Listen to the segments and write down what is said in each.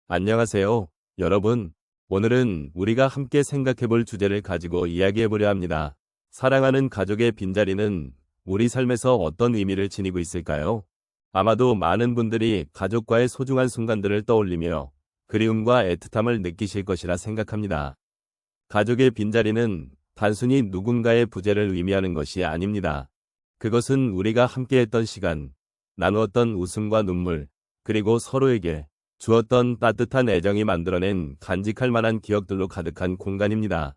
안녕하세요, 여러분. 오늘은 우리가 함께 생각해볼 주제를 가지고 이야기해보려 합니다. 사랑하는 가족의 빈자리는 우리 삶에서 어떤 의미를 지니고 있을까요? 아마도 많은 분들이 가족과의 소중한 순간들을 떠올리며 그리움과 애틋함을 느끼실 것이라 생각합니다. 가족의 빈자리는 단순히 누군가의 부재를 의미하는 것이 아닙니다. 그것은 우리가 함께했던 시간, 나누었던 웃음과 눈물, 그리고 서로에게 주었던 따뜻한 애정이 만들어낸 간직할 만한 기억들로 가득한 공간입니다.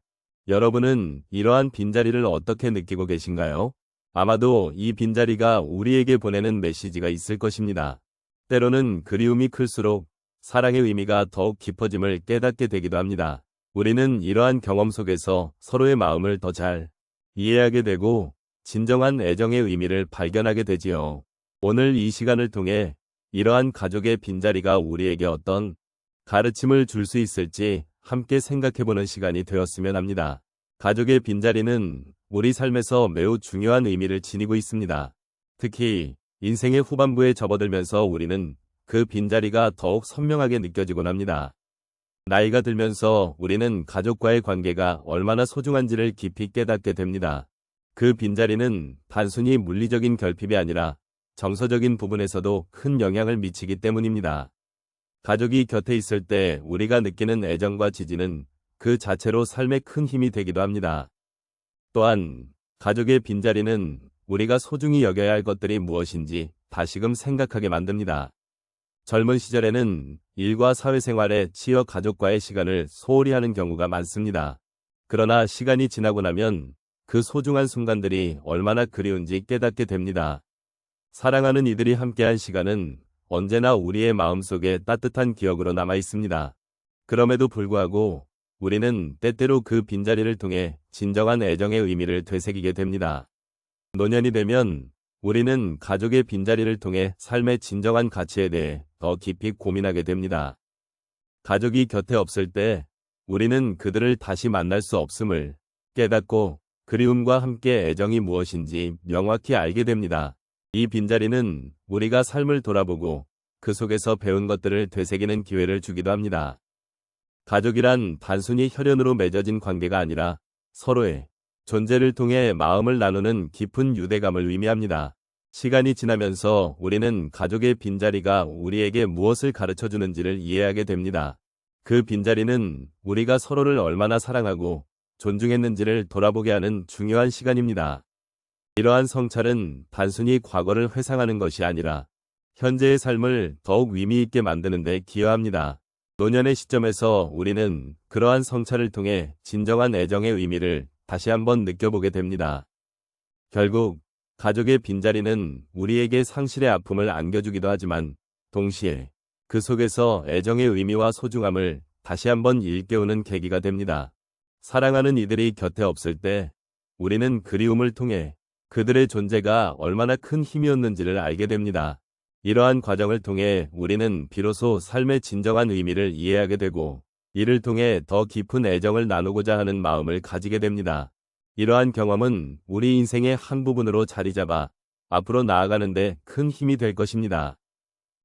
여러분은 이러한 빈자리를 어떻게 느끼고 계신가요? 아마도 이 빈자리가 우리에게 보내는 메시지가 있을 것입니다. 때로는 그리움이 클수록 사랑의 의미가 더욱 깊어짐을 깨닫게 되기도 합니다. 우리는 이러한 경험 속에서 서로의 마음을 더 잘 이해하게 되고 진정한 애정의 의미를 발견하게 되지요. 오늘 이 시간을 통해 이러한 가족의 빈자리가 우리에게 어떤 가르침을 줄 수 있을지 함께 생각해보는 시간이 되었으면 합니다. 가족의 빈자리는 우리 삶에서 매우 중요한 의미를 지니고 있습니다. 특히 인생의 후반부에 접어들면서 우리는 그 빈자리가 더욱 선명하게 느껴지곤 합니다. 나이가 들면서 우리는 가족과의 관계가 얼마나 소중한지를 깊이 깨닫게 됩니다. 그 빈자리는 단순히 물리적인 결핍이 아니라 정서적인 부분에서도 큰 영향을 미치기 때문입니다. 가족이 곁에 있을 때 우리가 느끼는 애정과 지지는 그 자체로 삶에 큰 힘이 되기도 합니다. 또한 가족의 빈자리는 우리가 소중히 여겨야 할 것들이 무엇인지 다시금 생각하게 만듭니다. 젊은 시절에는 일과 사회생활에 치여 가족과의 시간을 소홀히 하는 경우가 많습니다. 그러나 시간이 지나고 나면 그 소중한 순간들이 얼마나 그리운지 깨닫게 됩니다. 사랑하는 이들이 함께한 시간은 언제나 우리의 마음속에 따뜻한 기억으로 남아 있습니다. 그럼에도 불구하고 우리는 때때로 그 빈자리를 통해 진정한 애정의 의미를 되새기게 됩니다. 노년이 되면 우리는 가족의 빈자리를 통해 삶의 진정한 가치에 대해 더 깊이 고민하게 됩니다. 가족이 곁에 없을 때 우리는 그들을 다시 만날 수 없음을 깨닫고 그리움과 함께 애정이 무엇인지 명확히 알게 됩니다. 이 빈자리는 우리가 삶을 돌아보고 그 속에서 배운 것들을 되새기는 기회를 주기도 합니다. 가족이란 단순히 혈연으로 맺어진 관계가 아니라 서로의 존재를 통해 마음을 나누는 깊은 유대감을 의미합니다. 시간이 지나면서 우리는 가족의 빈자리가 우리에게 무엇을 가르쳐 주는지를 이해하게 됩니다. 그 빈자리는 우리가 서로를 얼마나 사랑하고 존중했는지를 돌아보게 하는 중요한 시간입니다. 이러한 성찰은 단순히 과거를 회상하는 것이 아니라 현재의 삶을 더욱 의미 있게 만드는 데 기여합니다. 노년의 시점에서 우리는 그러한 성찰을 통해 진정한 애정의 의미를 다시 한번 느껴보게 됩니다. 결국 가족의 빈자리는 우리에게 상실의 아픔을 안겨주기도 하지만 동시에 그 속에서 애정의 의미와 소중함을 다시 한번 일깨우는 계기가 됩니다. 사랑하는 이들이 곁에 없을 때 우리는 그리움을 통해 그들의 존재가 얼마나 큰 힘이었는지를 알게 됩니다. 이러한 과정을 통해 우리는 비로소 삶의 진정한 의미를 이해하게 되고 이를 통해 더 깊은 애정을 나누고자 하는 마음을 가지게 됩니다. 이러한 경험은 우리 인생의 한 부분으로 자리 잡아 앞으로 나아가는 데 큰 힘이 될 것입니다.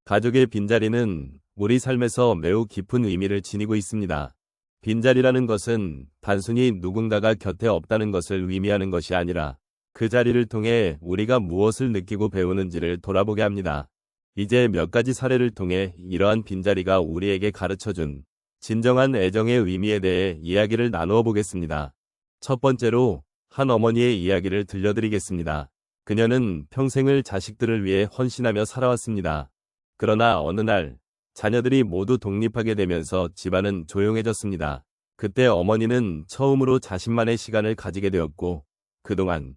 가족의 빈자리는 우리 삶에서 매우 깊은 의미를 지니고 있습니다. 빈자리라는 것은 단순히 누군가가 곁에 없다는 것을 의미하는 것이 아니라 그 자리를 통해 우리가 무엇을 느끼고 배우는지를 돌아보게 합니다. 이제 몇 가지 사례를 통해 이러한 빈자리가 우리에게 가르쳐준 진정한 애정의 의미에 대해 이야기를 나누어 보겠습니다. 첫 번째로 한 어머니의 이야기를 들려드리겠습니다. 그녀는 평생을 자식들을 위해 헌신하며 살아왔습니다. 그러나 어느 날 자녀들이 모두 독립하게 되면서 집안은 조용해졌습니다. 그때 어머니는 처음으로 자신만의 시간을 가지게 되었고 그동안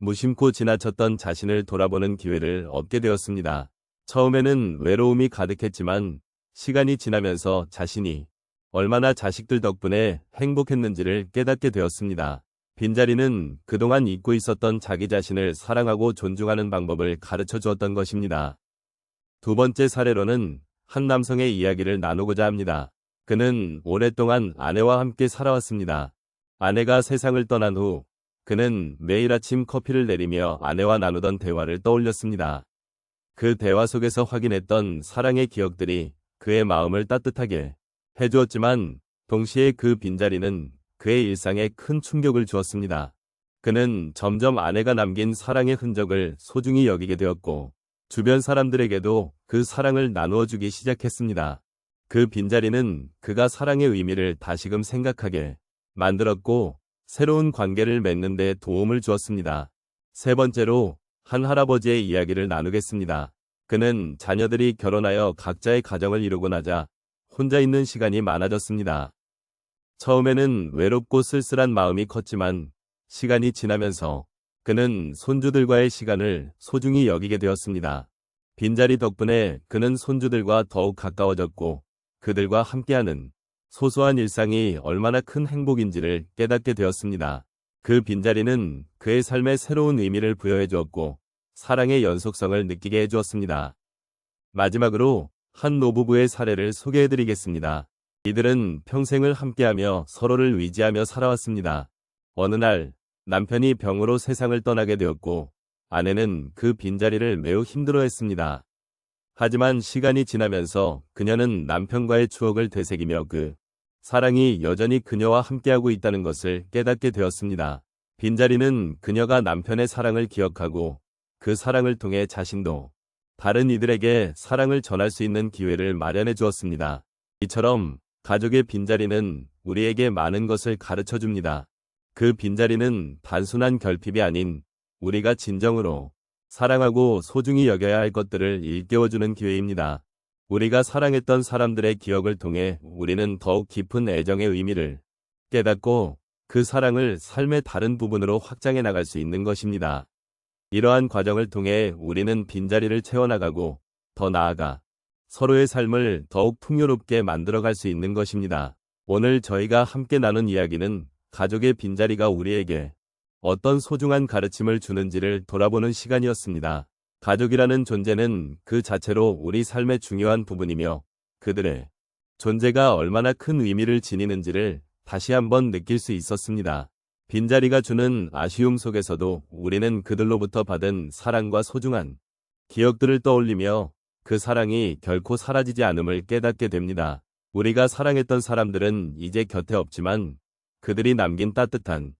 무심코 지나쳤던 자신을 돌아보는 기회를 얻게 되었습니다. 처음에는 외로움이 가득했지만 시간이 지나면서 자신이 얼마나 자식들 덕분에 행복했는지를 깨닫게 되었습니다. 빈자리는 그동안 잊고 있었던 자기 자신을 사랑하고 존중하는 방법을 가르쳐 주었던 것입니다. 두 번째 사례로는 한 남성의 이야기를 나누고자 합니다. 그는 오랫동안 아내와 함께 살아왔습니다. 아내가 세상을 떠난 후 그는 매일 아침 커피를 내리며 아내와 나누던 대화를 떠올렸습니다. 그 대화 속에서 확인했던 사랑의 기억들이 그의 마음을 따뜻하게 해주었지만 동시에 그 빈자리는 그의 일상에 큰 충격을 주었습니다. 그는 점점 아내가 남긴 사랑의 흔적을 소중히 여기게 되었고 주변 사람들에게도 그 사랑을 나누어 주기 시작했습니다. 그 빈자리는 그가 사랑의 의미를 다시금 생각하게 만들었고 새로운 관계를 맺는 데 도움을 주었습니다. 세 번째로 한 할아버지의 이야기를 나누겠습니다. 그는 자녀들이 결혼하여 각자의 가정을 이루고 나자 혼자 있는 시간이 많아졌습니다. 처음에는 외롭고 쓸쓸한 마음이 컸지만 시간이 지나면서 그는 손주들과의 시간을 소중히 여기게 되었습니다. 빈자리 덕분에 그는 손주들과 더욱 가까워졌고 그들과 함께하는 소소한 일상이 얼마나 큰 행복인지를 깨닫게 되었습니다. 그 빈자리는 그의 삶에 새로운 의미를 부여해 주었고 사랑의 연속성을 느끼게 해주었습니다. 마지막으로 한 노부부의 사례를 소개해 드리겠습니다. 이들은 평생을 함께하며 서로를 의지하며 살아왔습니다. 어느 날 남편이 병으로 세상을 떠나게 되었고 아내는 그 빈자리를 매우 힘들어했습니다. 하지만 시간이 지나면서 그녀는 남편과의 추억을 되새기며 그 사랑이 여전히 그녀와 함께하고 있다는 것을 깨닫게 되었습니다. 빈자리는 그녀가 남편의 사랑을 기억하고 그 사랑을 통해 자신도 다른 이들에게 사랑을 전할 수 있는 기회를 마련해 주었습니다. 이처럼 가족의 빈자리는 우리에게 많은 것을 가르쳐 줍니다. 그 빈자리는 단순한 결핍이 아닌 우리가 진정으로 사랑하고 소중히 여겨야 할 것들을 일깨워주는 기회입니다. 우리가 사랑했던 사람들의 기억을 통해 우리는 더욱 깊은 애정의 의미를 깨닫고 그 사랑을 삶의 다른 부분으로 확장해 나갈 수 있는 것입니다. 이러한 과정을 통해 우리는 빈자리를 채워나가고 더 나아가 서로의 삶을 더욱 풍요롭게 만들어갈 수 있는 것입니다. 오늘 저희가 함께 나눈 이야기는 가족의 빈자리가 우리에게 어떤 소중한 가르침을 주는지를 돌아보는 시간이었습니다. 가족이라는 존재는 그 자체로 우리 삶의 중요한 부분이며 그들의 존재가 얼마나 큰 의미를 지니는지를 다시 한번 느낄 수 있었습니다. 빈자리가 주는 아쉬움 속에서도 우리는 그들로부터 받은 사랑과 소중한 기억들을 떠올리며 그 사랑이 결코 사라지지 않음을 깨닫게 됩니다. 우리가 사랑했던 사람들은 이제 곁에 없지만 그들이 남긴 따뜻한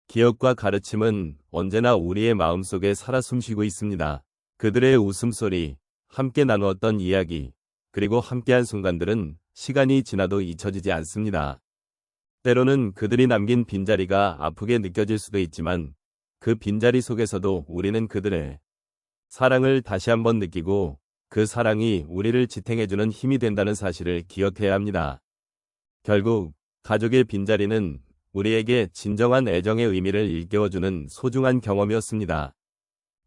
기억과 가르침은 언제나 우리의 마음속에 살아 숨쉬고 있습니다. 그들의 웃음소리, 함께 나누었던 이야기, 그리고 함께한 순간들은 시간이 지나도 잊혀지지 않습니다. 때로는 그들이 남긴 빈자리가 아프게 느껴질 수도 있지만 그 빈자리 속에서도 우리는 그들의 사랑을 다시 한번 느끼고 그 사랑이 우리를 지탱해주는 힘이 된다는 사실을 기억해야 합니다. 결국 가족의 빈자리는 우리에게 진정한 애정의 의미를 일깨워주는 소중한 경험이었습니다.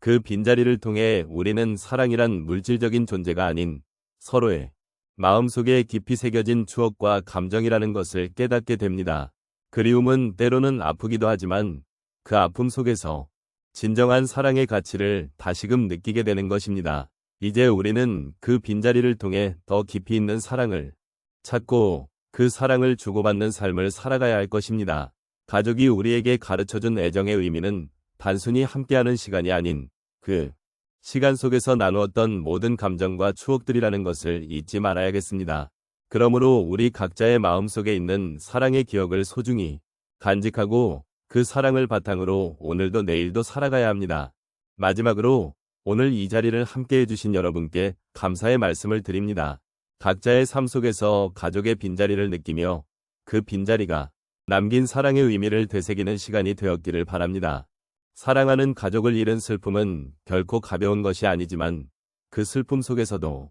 그 빈자리를 통해 우리는 사랑이란 물질적인 존재가 아닌 서로의 마음속에 깊이 새겨진 추억과 감정이라는 것을 깨닫게 됩니다. 그리움은 때로는 아프기도 하지만 그 아픔 속에서 진정한 사랑의 가치를 다시금 느끼게 되는 것입니다. 이제 우리는 그 빈자리를 통해 더 깊이 있는 사랑을 찾고 그 사랑을 주고받는 삶을 살아가야 할 것입니다. 가족이 우리에게 가르쳐준 애정의 의미는 단순히 함께하는 시간이 아닌 그 시간 속에서 나누었던 모든 감정과 추억들이라는 것을 잊지 말아야겠습니다. 그러므로 우리 각자의 마음속에 있는 사랑의 기억을 소중히 간직하고 그 사랑을 바탕으로 오늘도 내일도 살아가야 합니다. 마지막으로 오늘 이 자리를 함께 해주신 여러분께 감사의 말씀을 드립니다. 각자의 삶 속에서 가족의 빈자리를 느끼며 그 빈자리가 남긴 사랑의 의미를 되새기는 시간이 되었기를 바랍니다. 사랑하는 가족을 잃은 슬픔은 결코 가벼운 것이 아니지만 그 슬픔 속에서도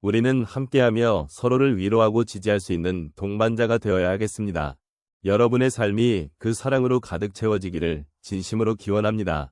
우리는 함께하며 서로를 위로하고 지지할 수 있는 동반자가 되어야 하겠습니다. 여러분의 삶이 그 사랑으로 가득 채워지기를 진심으로 기원합니다.